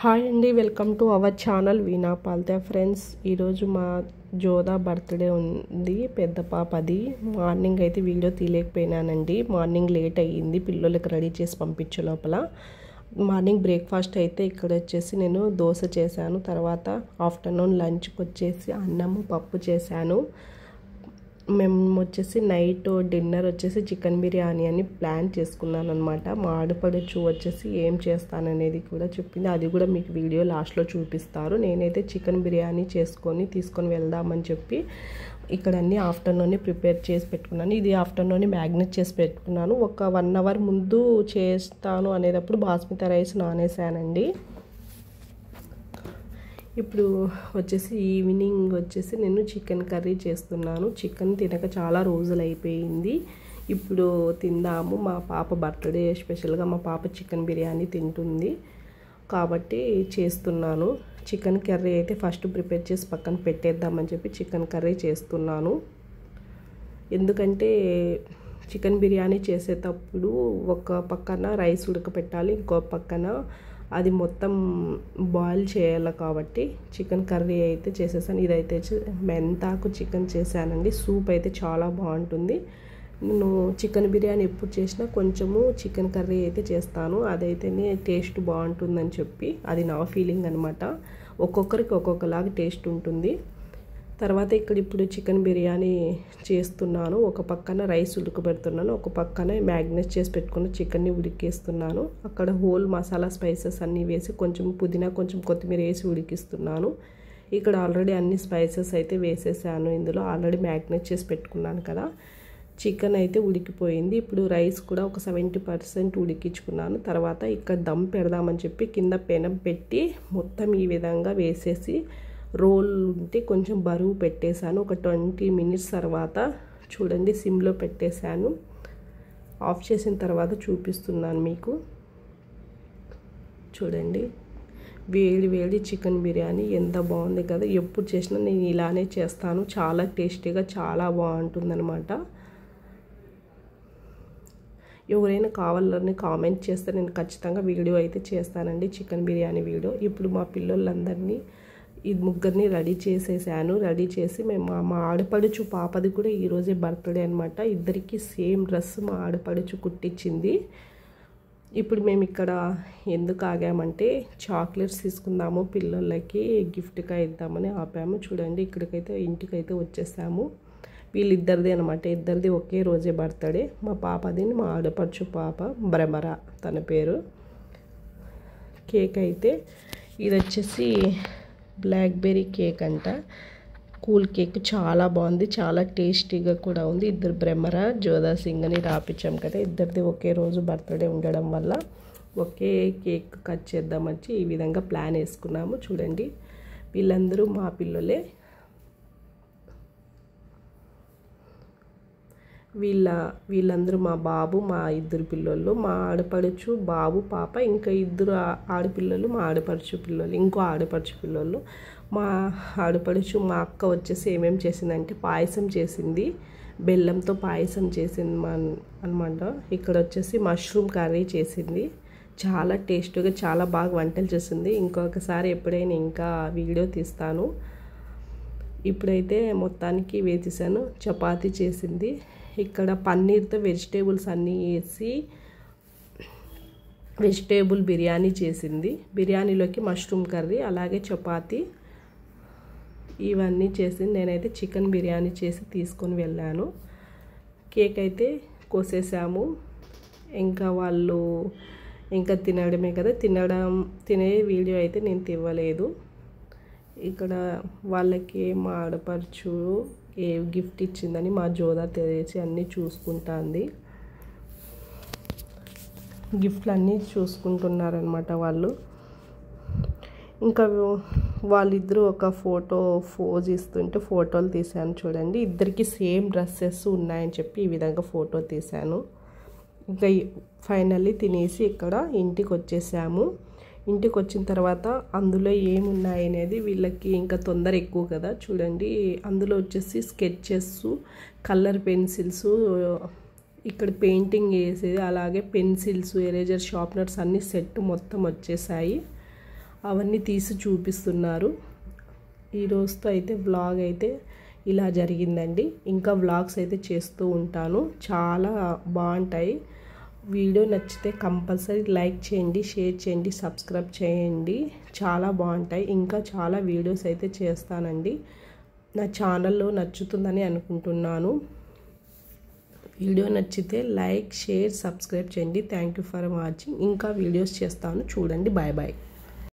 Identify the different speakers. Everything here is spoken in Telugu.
Speaker 1: హాయ్ అండి, welcome to our channel Veena Palthe friends. ఈరోజు మా జోదా బర్త్డే ఉంది, పెద్ద పాపది. మార్నింగ్ అయితే వీడియో తీయలేకపోయినానండి, మార్నింగ్ లేట్ అయ్యింది పిల్లలకి రెడీ చేసి పంపించే లోపల. మార్నింగ్ బ్రేక్ఫాస్ట్ అయితే ఇక్కడ వచ్చేసి నేను దోశ చేశాను. తర్వాత ఆఫ్టర్నూన్ లంచ్కి వచ్చేసి అన్నము పప్పు చేశాను. మేము వచ్చేసి నైట్ డిన్నర్ వచ్చేసి చికెన్ బిర్యానీ అని ప్లాన్ చేసుకున్నాను అనమాట. మా ఆడపడుచు వచ్చేసి ఏం చేస్తాననేది కూడా చెప్పింది, అది కూడా మీకు వీడియో లాస్ట్లో చూపిస్తారు. నేనైతే చికెన్ బిర్యానీ తీసుకొని వెళ్దామని చెప్పి ఇక్కడ అన్నీ ఆఫ్టర్నూన్ ప్రిపేర్ చేసి పెట్టుకున్నాను. ఇది ఆఫ్టర్నూన్ మ్యాగ్నెట్ చేసి పెట్టుకున్నాను. ఒక 1 అవర్ ముందు చేస్తాను అనేటప్పుడు బాస్మతి రైస్ నానేసానండి. ఇప్పుడు వచ్చేసి ఈవినింగ్ వచ్చేసి నేను చికెన్ కర్రీ చేస్తున్నాను. చికెన్ తినక చాలా రోజులు అయిపోయింది, ఇప్పుడు తిందాము. మా పాప బర్త్డే స్పెషల్గా మా పాప చికెన్ బిర్యానీ తింటుంది కాబట్టి చేస్తున్నాను. చికెన్ కర్రీ అయితే ఫస్ట్ ప్రిపేర్ చేసి పక్కన పెట్టేద్దామని చెప్పి చికెన్ కర్రీ చేస్తున్నాను. ఎందుకంటే చికెన్ బిర్యానీ చేసేటప్పుడు ఒక పక్కన రైస్ ఉడకపెట్టాలి, ఇంకో పక్కన అది మొత్తం బాయిల్ చేయాలి కాబట్టి చికెన్ కర్రీ అయితే చేసేసాను. ఇదైతే మెంతాకు చికెన్ చేశానండి. సూప్ అయితే చాలా బాగుంటుంది. నేను చికెన్ బిర్యానీ ఎప్పుడు చేసినా కొంచెము చికెన్ కర్రీ అయితే చేస్తాను, అదైతేనే టేస్ట్ బాగుంటుందని చెప్పి అది నా ఫీలింగ్ అనమాట. ఒక్కొక్కరికి ఒక్కొక్కలాగా టేస్ట్ ఉంటుంది. తర్వాత ఇప్పుడు చికెన్ బిర్యానీ చేస్తున్నాను. ఒక పక్కన రైస్ ఉడకబెడుతున్నాను, ఒక పక్కన మ్యాగ్నేట్ చేసి పెట్టుకున్న చికెన్ని ఉడికేస్తున్నాను. అక్కడ హోల్ మసాలా స్పైసెస్ అన్నీ వేసి కొంచెం పుదీనా కొంచెం కొత్తిమీర వేసి ఉడికిస్తున్నాను. ఇక్కడ ఆల్రెడీ అన్ని స్పైసెస్ అయితే వేసేసాను. ఇందులో ఆల్రెడీ మ్యాగ్నేట్ చేసి పెట్టుకున్నాను కదా. చికెన్ అయితే ఉడికిపోయింది. ఇప్పుడు రైస్ కూడా ఒక 70% ఉడికించుకున్నాను. తర్వాత ఇక్కడ దమ్ పెడదామని చెప్పి కింద పెనం పెట్టి మొత్తం ఈ విధంగా వేసేసి రోల్ ఉంటే కొంచెం బరువు పెట్టేశాను. ఒక 20 మినిట్స్ తర్వాత చూడండి సిమ్లో పెట్టేశాను. ఆఫ్ చేసిన తర్వాత చూపిస్తున్నాను మీకు. చూడండి వేడి వేడి చికెన్ బిర్యానీ ఎంత బాగుంది కదా. ఎప్పుడు చేసినా నేను ఇలానే చేస్తాను, చాలా టేస్టీగా చాలా బాగుంటుందన్నమాట. ఎవరైనా కావాలని కామెంట్ చేస్తే నేను ఖచ్చితంగా వీడియో అయితే చేస్తానండి, చికెన్ బిర్యానీ వీడియో. ఇప్పుడు మా పిల్లలందరినీ ముగ్గురిని రెడీ చేసేసాను. రెడీ చేసి మేము మా ఆడపడుచు పాపది కూడా ఈరోజే బర్త్డే అనమాట. ఇద్దరికి సేమ్ డ్రెస్ మా ఆడపడుచు కుట్టించింది. ఇప్పుడు మేము ఇక్కడ ఎందుకు ఆగామంటే చాక్లెట్స్ తీసుకుందాము, పిల్లలకి గిఫ్ట్గా ఇద్దామని ఆపాము. చూడండి ఇక్కడికైతే ఇంటికైతే వచ్చేసాము. వీళ్ళిద్దరిది అనమాట, ఇద్దరిది ఒకే రోజే బర్త్డే. మా పాపది మా ఆడపడుచు పాప భ్రమర తన పేరు. కేక్ అయితే ఇది వచ్చేసి బ్లాక్బెర్రీ కేక్ అంట, కూల్ కేక్ చాలా బాగుంది, చాలా టేస్టీగా కూడా ఉంది. ఇద్దరు భ్రమర జోదా సింగ్ అని రాపించాం కదా, ఇద్దరిది ఒకే రోజు బర్త్డే ఉండడం వల్ల ఒకే కేక్ కట్ చేద్దామని ఈ విధంగా ప్లాన్ వేసుకున్నాము. చూడండి వీళ్ళందరూ మా పిల్లలే. వీళ్ళందరూ మా బాబు, మా ఇద్దరు పిల్లలు, మా ఆడపడుచు బాబు పాప, ఇంకా ఇద్దరు ఆడపిల్లలు, మా ఆడపడుచు పిల్లలు, ఇంకో ఆడపడుచు పిల్లలు. మా ఆడపడుచు మా అక్క వచ్చేసి ఏమేమి చేసిందంటే పాయసం చేసింది, బెల్లంతో పాయసం చేసింది అనమాట. ఇక్కడ వచ్చేసి మష్రూమ్ కర్రీ చేసింది, చాలా టేస్టీగా చాలా బాగా వంటలు చేసింది. ఇంకొకసారి ఎప్పుడైనా ఇంకా వీడియో తీస్తాను. ఇప్పుడైతే మొత్తానికి వేసేసాను. చపాతీ చేసింది. ఇక్కడ పన్నీర్తో వెజిటేబుల్స్ అన్నీ వేసి వెజిటేబుల్ బిర్యానీ చేసింది. బిర్యానీలోకి మష్రూమ్ కర్రీ అలాగే చపాతీ ఇవన్నీ చేసింది. నేనైతే చికెన్ బిర్యానీ చేసి తీసుకొని వెళ్ళాను. కేక్ అయితే కోసేసాము. ఇంకా వాళ్ళు ఇంకా తినడమే కదా, తినే వీడియో అయితే నేను తీయలేదు. ఇక్కడ వాళ్ళకి మా ఆడపడుచు ఏ గిఫ్ట్ ఇచ్చిందని మా జోదా తెలిసి అన్నీ చూసుకుంటుంది. గిఫ్ట్లు అన్నీ చూసుకుంటున్నారనమాట వాళ్ళు. ఇంకా వాళ్ళిద్దరూ ఒక ఫోజ్ ఇస్తుంటే ఫోటోలు తీశాను. చూడండి ఇద్దరికి సేమ్ డ్రెస్సెస్ ఉన్నాయని చెప్పి ఈ విధంగా ఫోటో తీశాను. ఇంకా ఫైనల్లీ తినేసి ఇక్కడ ఇంటికి వచ్చేసాము. ఇంటికి వచ్చిన తర్వాత అందులో ఏమున్నాయి అనేది వీళ్ళకి ఇంకా తొందర ఎక్కువ కదా. చూడండి అందులో వచ్చేసి స్కెచెస్, కలర్ పెన్సిల్స్, ఇక్కడ పెయింటింగ్ వేసేది, అలాగే పెన్సిల్స్, ఎరేజర్, షార్ప్నర్స్ అన్ని సెట్ మొత్తం వచ్చేసాయి. అవన్నీ తీసి చూపిస్తున్నారు. ఈ రోజుతో అయితే వ్లాగ్ అయితే ఇలా జరిగిందండి. ఇంకా వ్లాగ్స్ అయితే చేస్తూ ఉంటాను, చాలా బాగుంటాయి. వీడియో నచ్చితే కంపల్సరీ లైక్ చేయండి, షేర్ చేయండి, సబ్స్క్రైబ్ చేయండి. చాలా బాగుంటాయి. ఇంకా చాలా వీడియోస్ అయితే చేస్తానండి. నా ఛానల్లో నచ్చుతుందని అనుకుంటున్నాను. వీడియో నచ్చితే లైక్, షేర్, సబ్స్క్రైబ్ చేయండి. Thank you for watching. ఇంకా వీడియోస్ చేస్తాను, చూడండి. Bye bye.